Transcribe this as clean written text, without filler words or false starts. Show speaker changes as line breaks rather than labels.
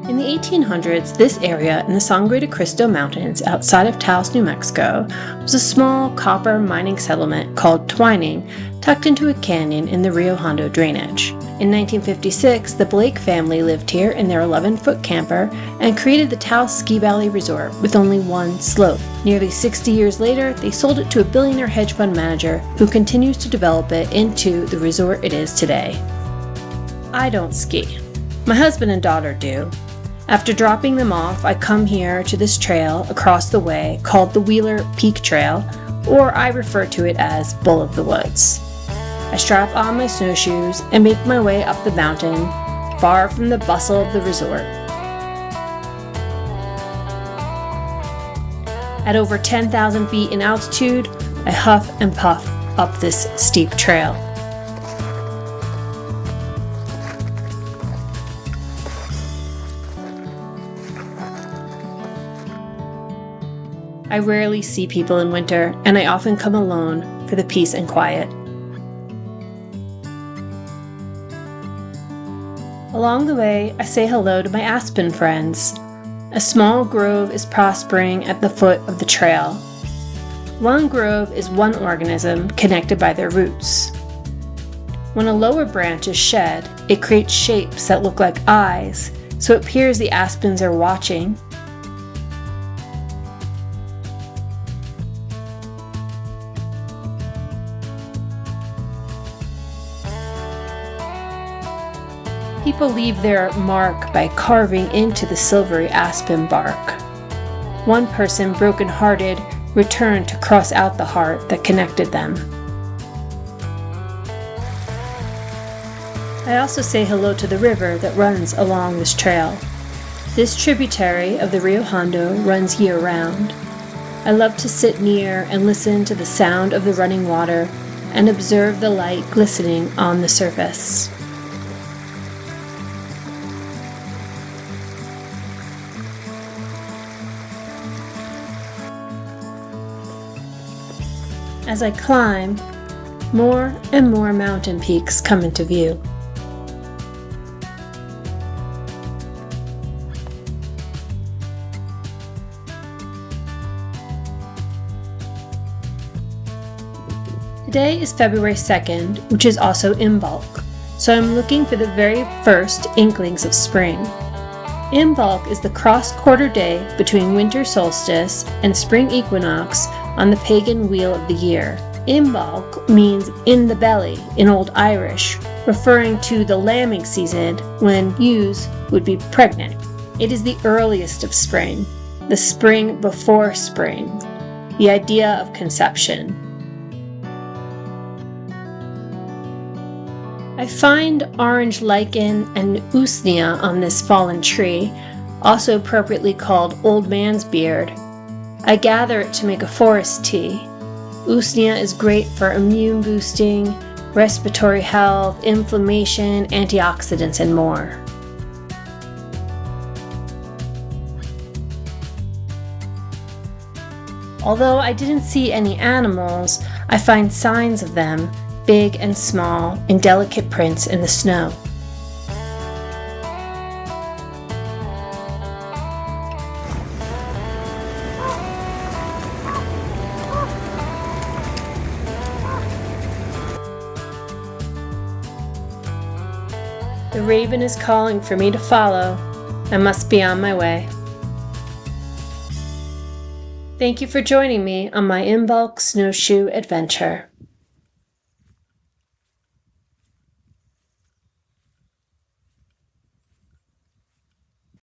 In the 1800s, this area in the Sangre de Cristo Mountains outside of Taos, New Mexico, was a small copper mining settlement called Twining, tucked into a canyon in the Rio Hondo drainage. In 1956, the Blake family lived here in their 11-foot camper and created the Taos Ski Valley resort with only one slope. Nearly 60 years later, they sold it to a billionaire hedge fund manager who continues to develop it into the resort it is today. I don't ski. My husband and daughter do. After dropping them off, I come here to this trail across the way called the Wheeler Peak Trail, or I refer to it as Bull of the Woods. I strap on my snowshoes and make my way up the mountain, far from the bustle of the resort. At over 10,000 feet in altitude, I huff and puff up this steep trail. I rarely see people in winter, and I often come alone for the peace and quiet. Along the way, I say hello to my aspen friends. A small grove is prospering at the foot of the trail. One grove is one organism connected by their roots. When a lower branch is shed, it creates shapes that look like eyes, so it appears the aspens are watching. People leave their mark by carving into the silvery aspen bark. One person, broken-hearted, returned to cross out the heart that connected them. I also say hello to the river that runs along this trail. This tributary of the Rio Hondo runs year-round. I love to sit near and listen to the sound of the running water and observe the light glistening on the surface. As I climb, more and more mountain peaks come into view. Today is February 2nd, which is also Imbolc, so I'm looking for the very first inklings of spring. Imbolc is the cross-quarter day between winter solstice and spring equinox on the pagan wheel of the year. Imbolc means in the belly in Old Irish, referring to the lambing season when ewes would be pregnant. It is the earliest of spring, the spring before spring, the idea of conception. I find orange lichen and usnea on this fallen tree, also appropriately called old man's beard. I gather it to make a forest tea. Usnea is great for immune boosting, respiratory health, inflammation, antioxidants, and more. Although I didn't see any animals, I find signs of them, big and small, in delicate prints in the snow. The raven is calling for me to follow. I must be on my way. Thank you for joining me on my Imbolc snowshoe adventure.